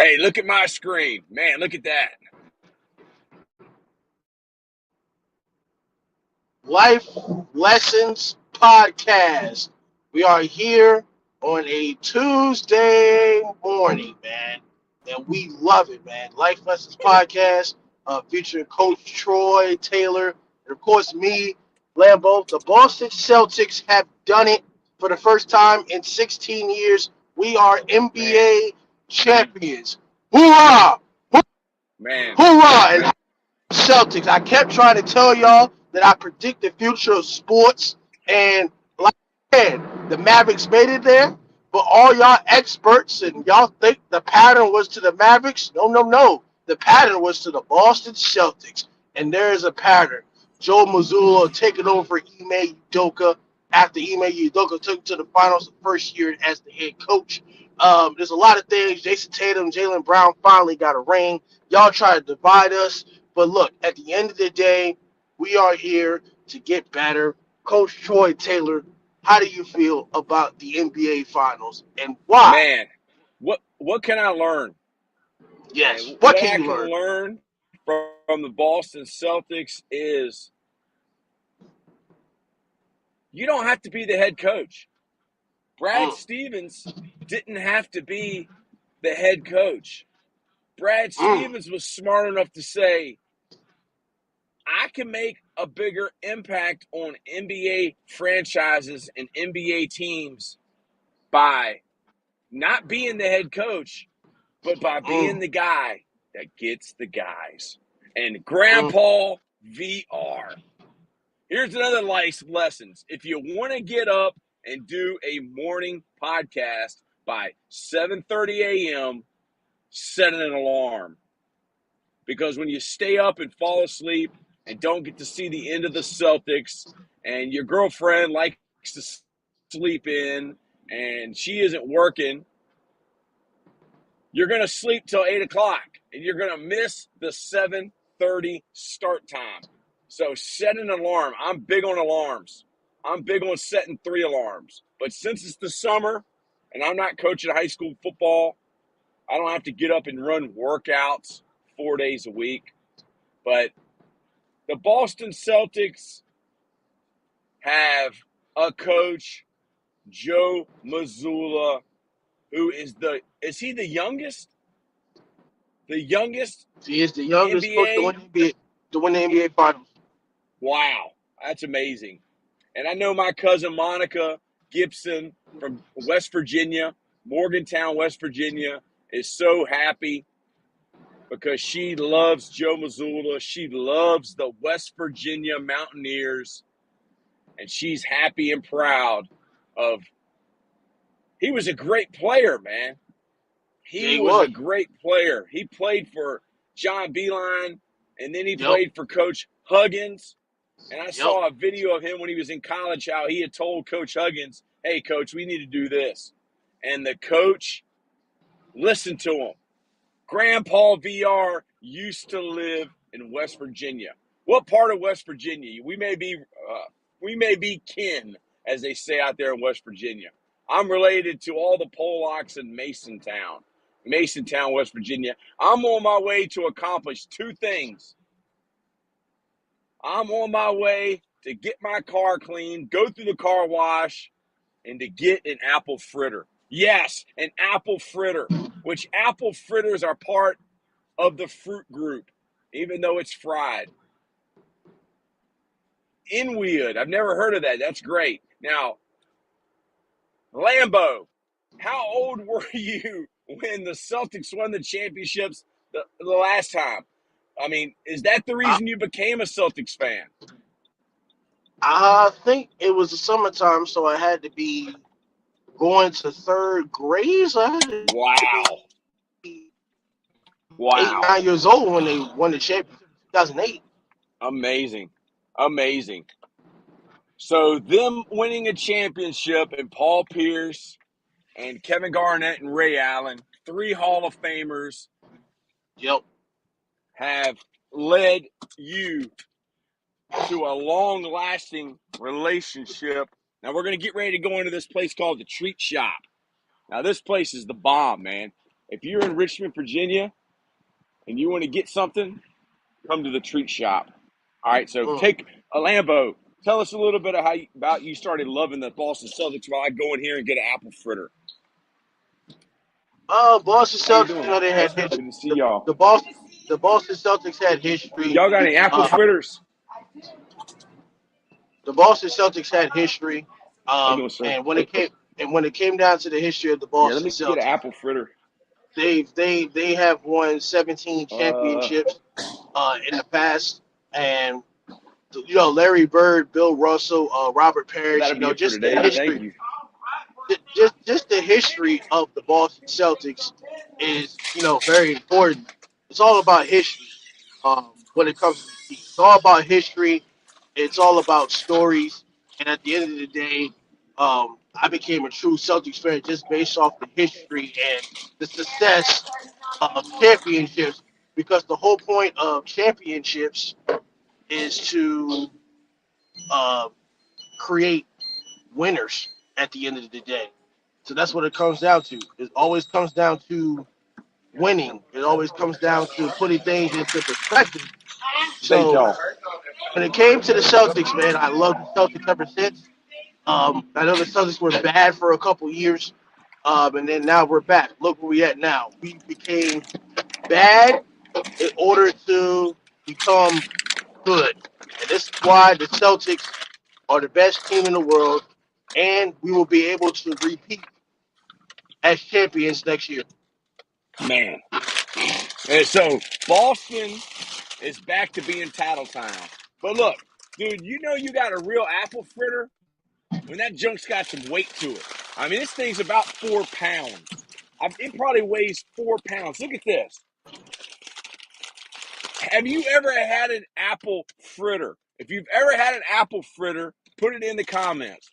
Hey, look at my screen. Man, look at that. Life Lessons Podcast. We are here on a Tuesday morning, man, and we love it, man. Life Lessons Podcast, featuring Coach Troy Taylor, and of course me, Lambo. The Boston Celtics have done it for the first time in 16 years. We are Man, NBA champions. Hoorah! man. Hoorah! And Celtics. I kept trying to tell y'all that I predict the future of sports, and like I said, the Mavericks made it there. But all y'all experts and y'all think the pattern was to the Mavericks? No, no, no. The pattern was to the Boston Celtics, and there is a pattern. Joe Mazzulla taking over for Ime Udoka after Ime Udoka took to the finals the first year as the head coach. There's a lot of things. Jason Tatum, Jaylen Brown finally got a ring. Y'all try to divide us. But look, at the end of the day, we are here to get better. Coach Troy Taylor, how do you feel about the NBA Finals and why? Man, what can I learn? Yes, And what what can I you can learn? learn from the Boston Celtics is you don't have to be the head coach. Brad Mm, Stevens didn't have to be the head coach. Brad mm, Stevens was smart enough to say, I can make a bigger impact on NBA franchises and NBA teams by not being the head coach, but by being mm, the guy that gets the guys. And mm. Grandpa VR. Here's another life lessons. If you want to get up and do a morning podcast by 7:30 a.m., set an alarm. Because when you stay up and fall asleep and don't get to see the end of the Celtics, and your girlfriend likes to sleep in and she isn't working, you're going to sleep till 8 o'clock and you're going to miss the 7:30 start time. So set an alarm. I'm big on alarms. I'm big on setting 3 alarms. But since it's the summer and I'm not coaching high school football, I don't have to get up and run workouts 4 days a week. But the Boston Celtics have a coach, Joe Mazzulla, who is he the youngest? The youngest He is the youngest coach NBA? to win the NBA Finals. Wow, that's amazing. And I know my cousin Monica Gibson from West Virginia, Morgantown, West Virginia, is so happy because she loves Joe Mazzulla. She loves the West Virginia Mountaineers, and she's happy and proud of. He was a great player, man. Yeah, He he was a was. great player. He played for John Beeline, and then he Yep, played for Coach Huggins. And I yep. saw a video of him when he was in college, how he had told Coach Huggins, hey, Coach, we need to do this. And the coach listened to him. Grandpa VR used to live in West Virginia. What part of West Virginia? We may be kin, as they say out there in West Virginia. I'm related to all the Polacks in Masontown, West Virginia. I'm on my way to accomplish two things. I'm on my way to get my car cleaned, go through the car wash, and to get an apple fritter. Yes, an apple fritter, which apple fritters are part of the fruit group, even though it's fried. Inweird. I've never heard of that. That's great. Now, Lambo, how old were you when the Celtics won the championships the last time? I mean, is that the I, reason you became a Celtics fan? I think it was the summertime, so I had to be going to third grade. So I had to Wow. be eight, Wow. 9 years old when they won the championship in 2008. Amazing. Amazing. So, them winning a championship and Paul Pierce and Kevin Garnett and Ray Allen, three Hall of Famers, Yep. have led you to a long-lasting relationship. Now we're going to get ready to go into this place called the Treat Shop. Now this place is the bomb, man. if you're in Richmond, Virginia, and you want to get something, come to the treat shop. All right, so take a Lambo. Tell us a little bit of how you started loving the Boston Celtics while I go in here and get an apple fritter. Boston How you Celtics, doing? they had Good history. to see y'all. The Boston Celtics had history. Y'all got any apple fritters? The Boston Celtics had history. How you doing, sir? When it came down to the history of the Yeah, let Boston me get an Celtics, apple fritter. they have won 17 Uh, championships in the past, and Larry Bird, Bill Russell, Robert Parrish, that'll be it for just the today. Thank history, you. just the history of the Boston Celtics is very important. It's all about history. When it comes to the team, it's all about history. It's all about stories. And at the end of the day, I became a true Celtics fan just based off the history and the success of championships. Because the whole point of championships is to uh, create winners at the end of the day. So that's what it comes down to. It always comes down to winning. It always comes down to putting things into perspective. Thank So y'all. when it came to the Celtics, man, I loved the Celtics ever since. I know the Celtics were bad for a couple years, and then now we're back. Look where we at now. We became bad in order to become good, and this is why the Celtics are the best team in the world, and we will be able to repeat as champions next year. Man. And so Boston is back to being Tattletown. But look, dude, you got a real apple fritter when that junk's got some weight to it. I mean, this thing's about 4 pounds. It probably weighs 4 pounds. Look at this. Have you ever had an apple fritter? If you've ever had an apple fritter, put it in the comments.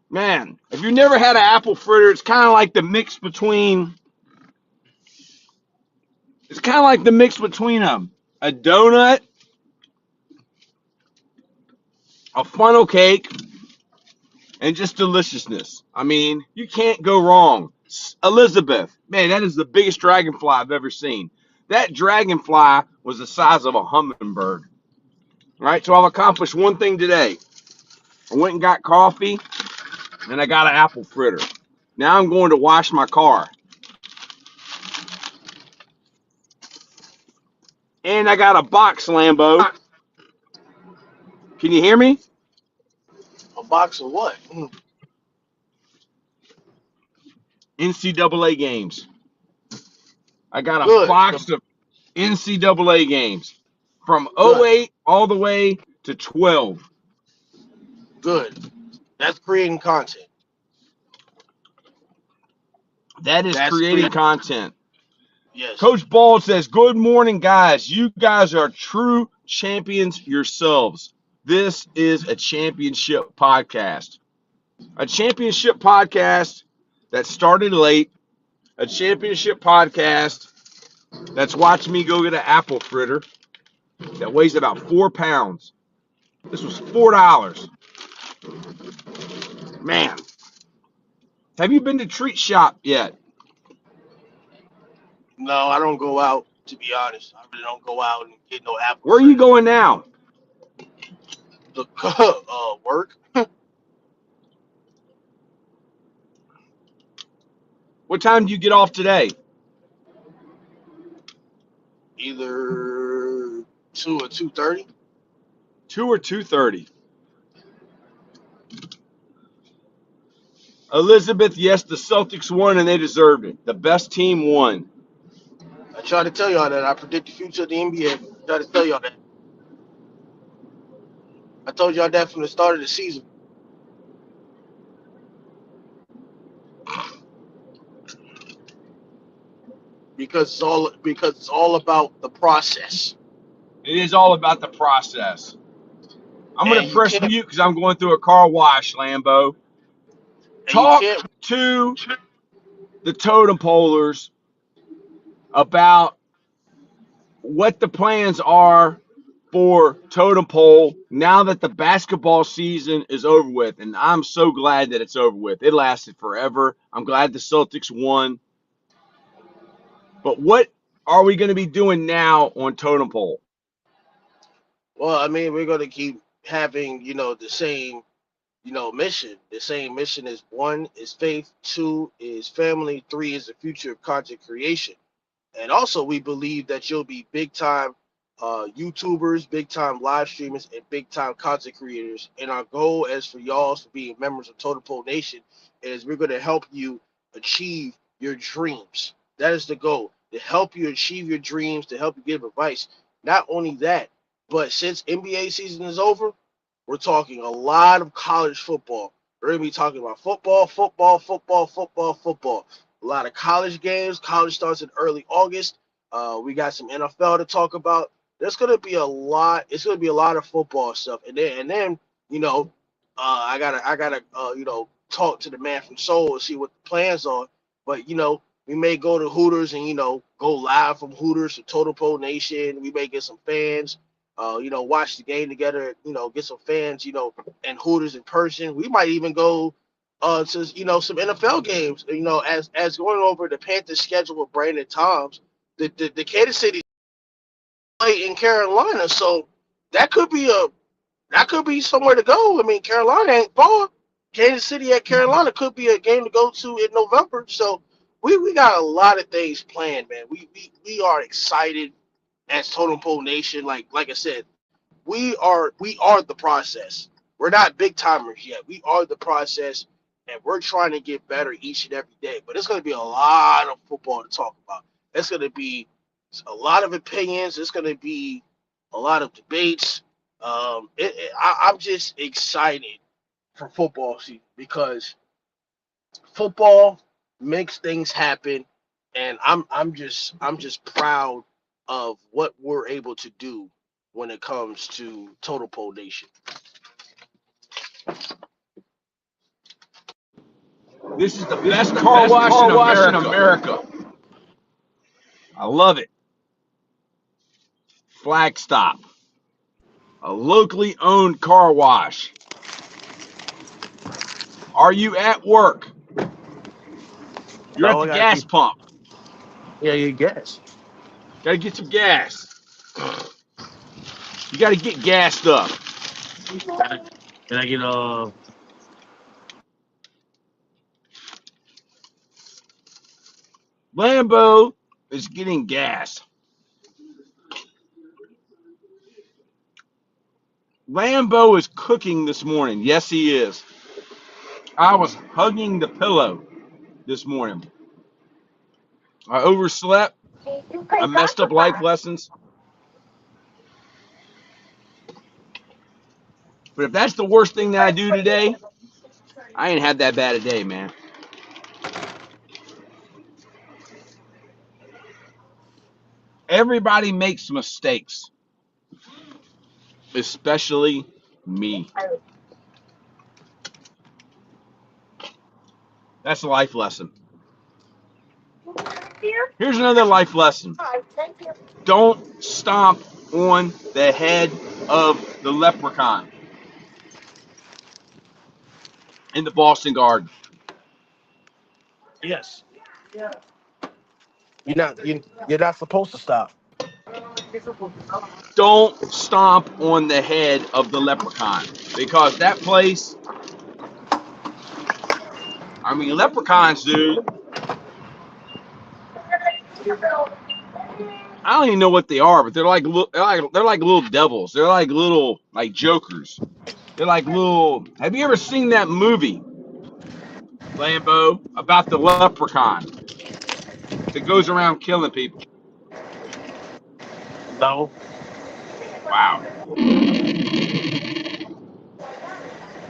Man, if you've never had an apple fritter, it's kind of like the mix between a donut, a funnel cake, and just deliciousness. I mean, you can't go wrong. Elizabeth, man, that is the biggest dragonfly I've ever seen. That dragonfly was the size of a hummingbird. All right, so I've accomplished one thing today. I went and got coffee, and I got an apple fritter. Now I'm going to wash my car. And I got a box, Lambo. Can you hear me? A box of what? NCAA games. I got a Good, box of NCAA games from good, '08 all the way to 12. good. That's creating content. That is That's creating creating. content. Yes. Coach Ball says, "Good morning, guys. You guys are true champions yourselves. This is a championship podcast. A championship podcast that started late. A championship podcast that's watching me go get an apple fritter that weighs about 4 pounds. This was $4. Man, have you been to Treat Shop yet? No, I don't go out. To be honest, I really don't go out and get no apple Where are you fritter. going now? The work What time do you get off today? either 2 or 2:30. 2 or 2:30. Elizabeth, yes, the Celtics won and they deserved it. The best team won. I try to tell y'all that I predict the future of the NBA. I try to tell y'all that. I told y'all that from the start of the season because it's all about the process, It is all about the process. I'm going and to press mute because I'm going through a car wash, Lambo. you Talk can't. to the totem polers about what the plans are for Totem Pole now that the basketball season is over with, and I'm so glad that it's over with. It lasted forever. I'm glad the Celtics won. But what are we going to be doing now on Totem Pole? Well, I mean, we're gonna keep having, the same, mission. The same mission is one is faith, two is family, three is the future of content creation. And also, we believe that you'll be big time YouTubers, big time live streamers, and big time content creators. And our goal, as for y'all, for being members of Totem Pole Nation, is we're going to help you achieve your dreams. That is the goal, to help you achieve your dreams, to help you give advice. Not only that, but since NBA season is over, we're talking a lot of college football. We're going to be talking about football, football, football, football, football. A lot of college games. College starts in early August. We got some NFL to talk about. There's gonna be a lot. It's gonna be a lot of football stuff, and then I gotta talk to the man from Seoul and see what the plans are. But we may go to Hooters and go live from Hooters to Totem Pole Nation. We may get some fans. Watch the game together. Get some fans. And Hooters in person. We might even go to some NFL games. As going over the Panthers schedule with Brandon Toms, the Kansas City play in Carolina, so that could be somewhere to go. I mean, Carolina ain't far. Kansas City at Carolina could be a game to go to in November. So we got a lot of things planned, man. We are excited as Totem Pole Nation. Like I said, we are the process. We're not big timers yet. We are the process, and we're trying to get better each and every day. But it's going to be a lot of football to talk about. It's going to be a lot of opinions. It's going to be a lot of debates. I'm just excited for football season because football makes things happen, and I'm just proud of what we're able to do when it comes to Total Pole Nation. This is the This is best the car best wash in car wash in America. America. I love it. Flagstop, a locally owned car wash. Are you at work? You're at No, the I gotta gas keep. pump. Yeah, you guess. Got to get some gas. You got to get gassed up. Can I get Lambo is getting gas. Lambo is cooking this morning. Yes, he is. I was hugging the pillow this morning. I overslept. I messed up life lessons. But if that's the worst thing that I do today, I ain't had that bad a day, man. Everybody makes mistakes, especially me. That's a life lesson. Here's another life lesson. Don't stomp on the head of the leprechaun in the Boston Garden. yes? You're not supposed to stop. Don't stomp on the head of the leprechaun because that place, I mean, leprechauns, dude, I don't even know what they are, but they're like little devils. They're like little like jokers. They're like little. Have you ever seen that movie, Lambo, about the leprechaun that goes around killing people? No. Wow.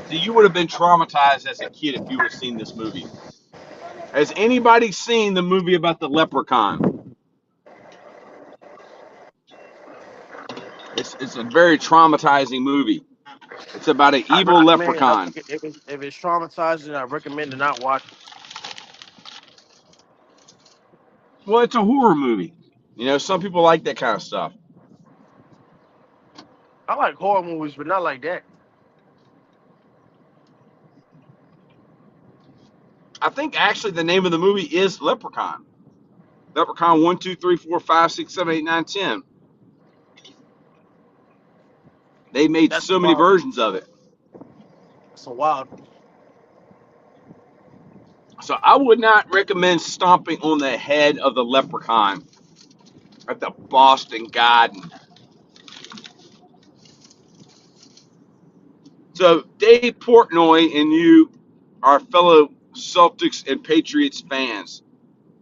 See, you would have been traumatized as a kid if you would have seen this movie. Has anybody seen the movie about the leprechaun? It's a very traumatizing movie. It's about an evil I mean, leprechaun. if it's traumatizing, I recommend to not watch it. Well, it's a horror movie. You know, some people like that kind of stuff. I like horror movies, but not like that. I think actually the name of the movie is Leprechaun. Leprechaun 1, 2, 3, 4, 5, 6, 7, 8, 9, 10. They made That's so many wild. versions of it. That's a wild. So I would not recommend stomping on the head of the leprechaun at the Boston Garden. So Dave Portnoy and you are fellow Celtics and Patriots fans.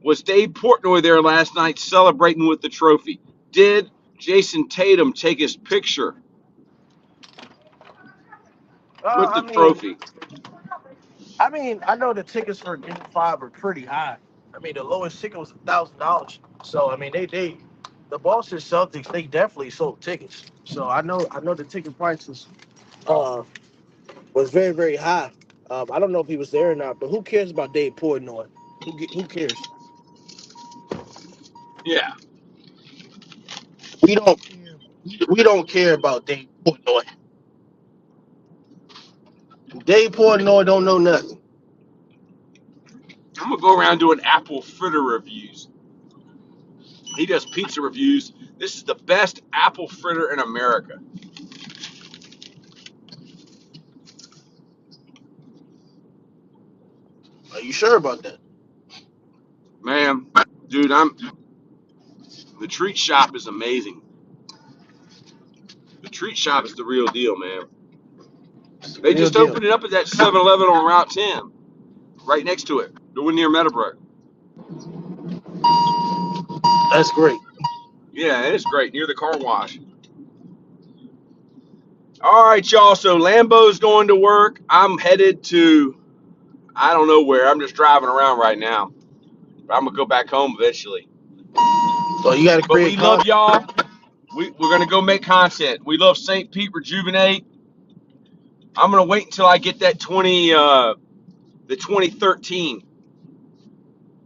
Was Dave Portnoy there last night celebrating with the trophy? Did Jason Tatum take his picture with I the mean, trophy? I know the tickets for Game 5 are pretty high. I mean, the lowest ticket was $1,000. So I mean, the Boston Celtics, they definitely sold tickets. So I know the ticket prices uh was very very high. I don't know if he was there or not, but who cares about Dave Portnoy? Who cares? Yeah. We don't we don't care about Dave Portnoy. Dave Portnoy don't know nothing. I'm going to go around doing apple fritter reviews. He does pizza reviews. This is the best apple fritter in America. Are you sure about that? Man, dude, the treat shop is amazing. The treat shop is the real deal, man. It's the They real just deal. opened it up at that 7-Eleven on Route 10, right next to it. The one near Meadowbrook. That's great. Yeah, it's great, near the car wash. All right, y'all. So Lambo's going to work. I'm headed to, I don't know where. I'm just driving around right now. But I'm going to go back home eventually. So you got to But create we love content. y'all. We're going to go make content. We love St. Pete Rejuvenate. I'm going to wait until I get that the 2013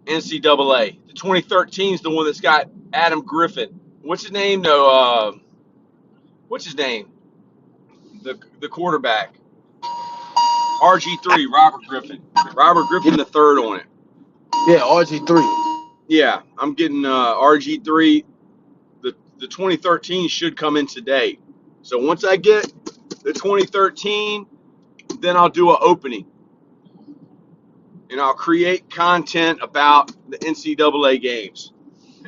NCAA. The 2013 is the one that's got Adam Griffin. What's his name? No, what's his name? The quarterback. RG3, Robert Griffin. Robert Griffin the third on it. Yeah, RG3. Yeah, I'm getting RG3. The 2013 should come in today. So once I get the 2013, then I'll do an opening. And I'll create content about the NCAA games.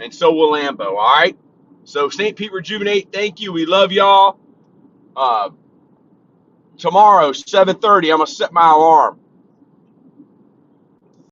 And so will Lambo, all right? So St. Pete Rejuvenate, thank you. We love y'all. Tomorrow, 7:30, I'm going to set my alarm.